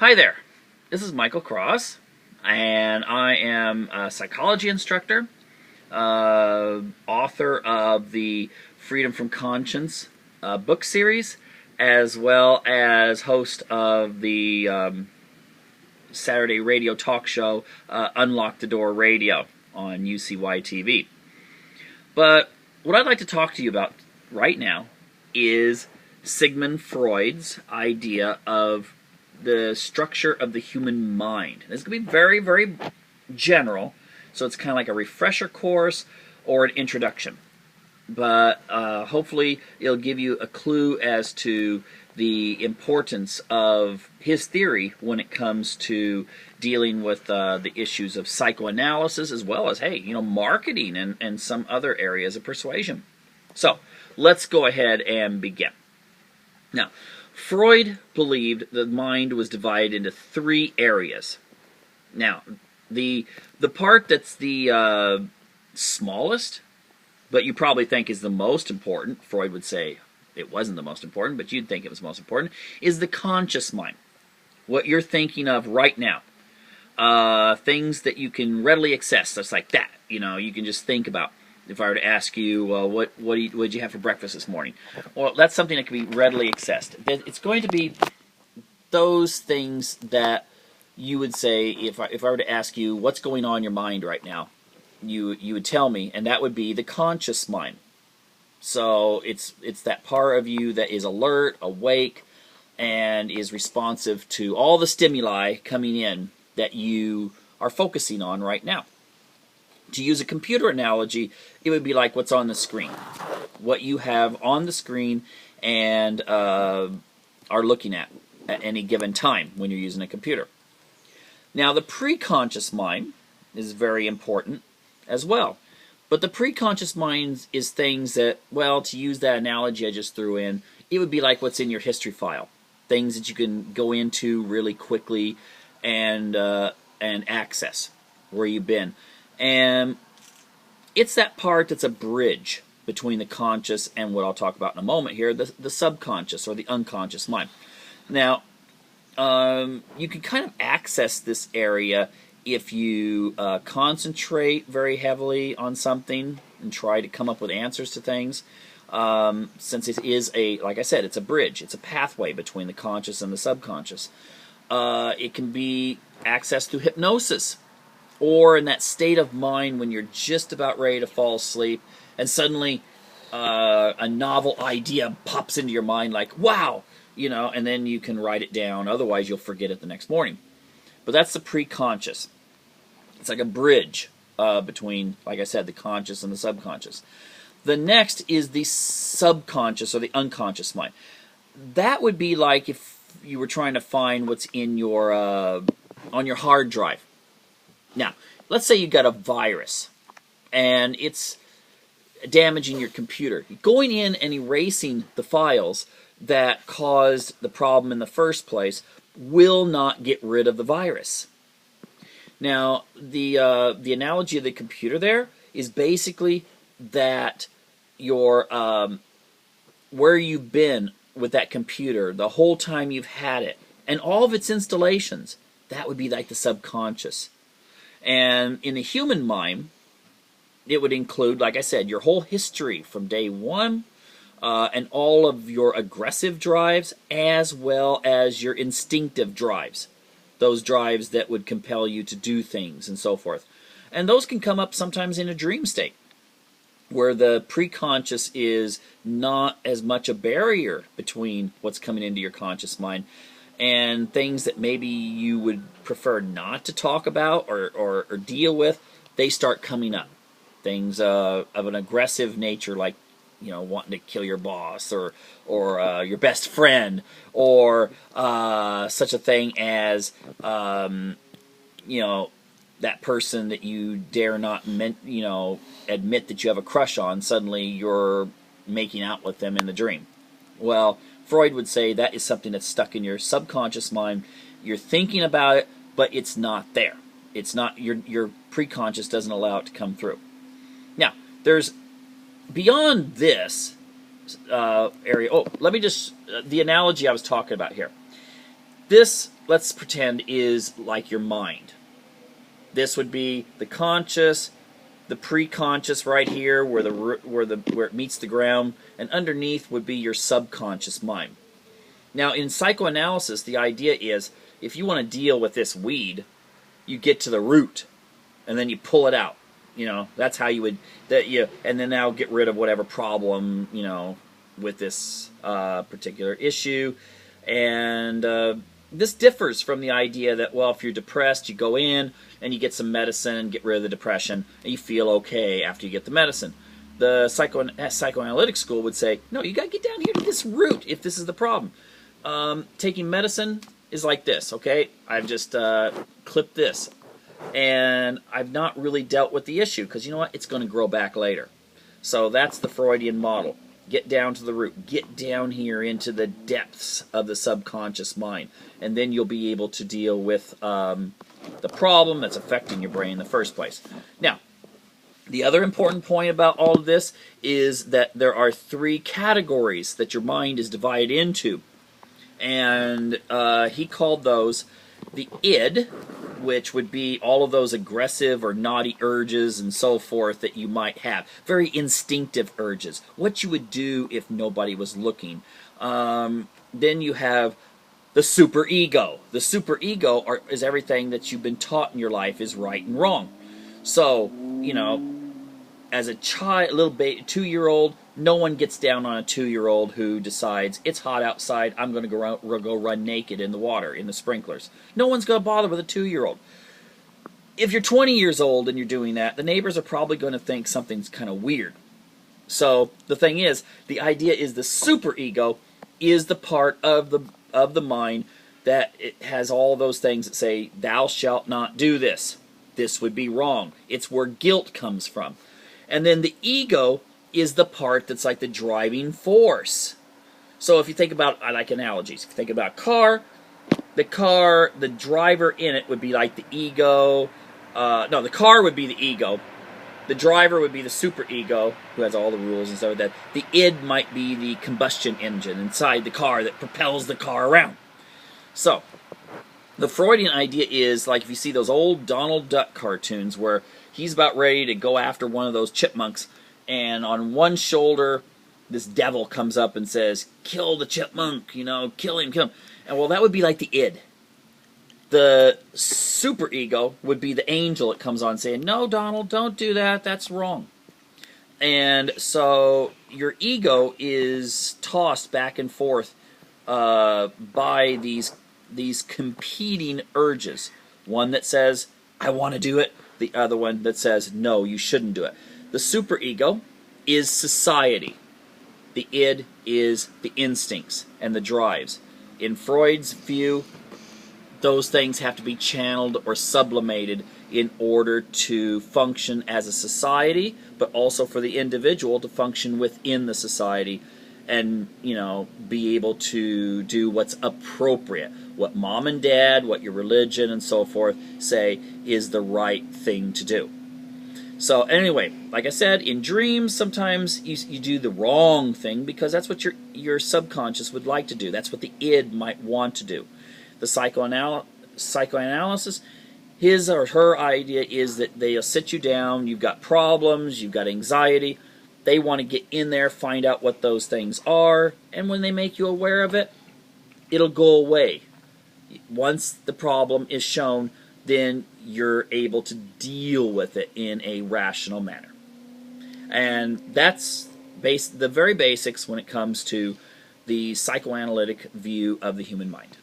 Hi there, this is Michael Cross, and I am a psychology instructor, author of the Freedom from Conscience book series, as well as host of the Saturday radio talk show Unlock the Door Radio on UCY TV. But what I'd like to talk to you about right now is Sigmund Freud's idea of the structure of the human mind. This is going to be very, very general, so it's kind of like a refresher course or an introduction. But hopefully it'll give you a clue as to the importance of his theory when it comes to dealing with the issues of psychoanalysis, as well as, hey, marketing and some other areas of persuasion. So let's go ahead and begin. Now, Freud believed the mind was divided into three areas. Now, the part that's the smallest, but you probably think is the most important, Freud would say it wasn't the most important, but you'd think it was most important, is the conscious mind. What you're thinking of right now. Things that you can readily access, just like that. You can just think about. If I were to ask you, what did you have for breakfast this morning? Well, that's something that can be readily accessed. It's going to be those things that you would say, if I were to ask you, what's going on in your mind right now? You would tell me, and that would be the conscious mind. So it's that part of you that is alert, awake, and is responsive to all the stimuli coming in that you are focusing on right now. To use a computer analogy, it would be like what's on the screen. What you have on the screen and are looking at any given time when you're using a computer. Now, the preconscious mind is very important as well. But the preconscious mind is things that, well, to use that analogy I just threw in, it would be like what's in your history file. Things that you can go into really quickly and access where you've been. And it's that part that's a bridge between the conscious and what I'll talk about in a moment here, the subconscious or the unconscious mind. Now, you can kind of access this area if you concentrate very heavily on something and try to come up with answers to things. Since it is like I said, it's a bridge. It's a pathway between the conscious and the subconscious. It can be accessed through hypnosis, or in that state of mind when you're just about ready to fall asleep and suddenly a novel idea pops into your mind like, wow, and then you can write it down. Otherwise, you'll forget it the next morning. But that's the preconscious. It's like a bridge between, like I said, the conscious and the subconscious. The next is the subconscious or the unconscious mind. That would be like if you were trying to find what's in your on your hard drive. Now, let's say you got a virus, and it's damaging your computer. Going in and erasing the files that caused the problem in the first place will not get rid of the virus. Now, the analogy of the computer there is basically that your where you've been with that computer the whole time you've had it, and all of its installations, that would be like the subconscious. And in the human mind, it would include, like I said, your whole history from day one, and all of your aggressive drives, as well as your instinctive drives. Those drives that would compel you to do things and so forth. And those can come up sometimes in a dream state, where the preconscious is not as much a barrier between what's coming into your conscious mind and things that maybe you would prefer not to talk about or deal with. They start coming up. Things of an aggressive nature, like wanting to kill your boss or your best friend, or such a thing as that person that you dare not admit that you have a crush on. Suddenly you're making out with them in the dream. Well, Freud would say that is something that's stuck in your subconscious mind. You're thinking about it, but it's not there. It's not, your preconscious doesn't allow it to come through. Now, there's beyond this area. Oh, let me just the analogy I was talking about here. This let's pretend, is like your mind. This would be the conscious, the preconscious right here, where it meets the ground, and underneath would be your subconscious mind. Now, in psychoanalysis, the idea is if you want to deal with this weed, you get to the root, and then you pull it out. You know, that's how you would and then now get rid of whatever problem, you know, with this particular issue. And this differs from the idea that, well, if you're depressed, you go in and you get some medicine and get rid of the depression, and you feel okay after you get the medicine. The psychoanalytic school would say, no, you got to get down here to this root if this is the problem. Taking medicine is like this, okay? I've just clipped this, and I've not really dealt with the issue, because you know what? It's going to grow back later. So that's the Freudian model. Get down to the root. Get down here into the depths of the subconscious mind, and then you'll be able to deal with the problem that's affecting your brain in the first place. Now, the other important point about all of this is that there are 3 categories that your mind is divided into. And he called those the id, which would be all of those aggressive or naughty urges and so forth that you might have. Very instinctive urges. What you would do if nobody was looking. Then you have the superego. The superego is everything that you've been taught in your life is right and wrong. So, you know, as a child, little 2-year-old, no one gets down on a 2-year-old who decides it's hot outside, I'm going to go run naked in the water, in the sprinklers. No one's going to bother with a 2-year-old. If you're 20 years old and you're doing that, the neighbors are probably going to think something's kind of weird. So the thing is, the idea is the superego is the part of the mind that it has all those things that say, thou shalt not do this. This would be wrong. It's where guilt comes from. And then the ego is the part that's like the driving force. So if you think about, I like analogies. If you think about a car, the driver in it would be like the ego. No, the car would be the ego. The driver would be the superego, who has all the rules and stuff like that. The id might be the combustion engine inside the car that propels the car around. So, the Freudian idea is, like if you see those old Donald Duck cartoons where he's about ready to go after one of those chipmunks, and on one shoulder, this devil comes up and says, kill the chipmunk, you know, kill him. And well, that would be like the id. The superego would be the angel that comes on saying, no, Donald, don't do that, that's wrong. And so your ego is tossed back and forth by these competing urges. One that says, I want to do it. The other one that says, no, you shouldn't do it. The superego is society. The id is the instincts and the drives. In Freud's view, those things have to be channeled or sublimated in order to function as a society, but also for the individual to function within the society and, you know, be able to do what's appropriate. What mom and dad, what your religion and so forth say is the right thing to do. So anyway, like I said, in dreams, sometimes you do the wrong thing because that's what your subconscious would like to do. That's what the id might want to do. The psychoanalysis, his or her idea is that they'll sit you down, you've got problems, you've got anxiety. They want to get in there, find out what those things are, and when they make you aware of it, it'll go away. Once the problem is shown, then you're able to deal with it in a rational manner. And that's the very basics when it comes to the psychoanalytic view of the human mind.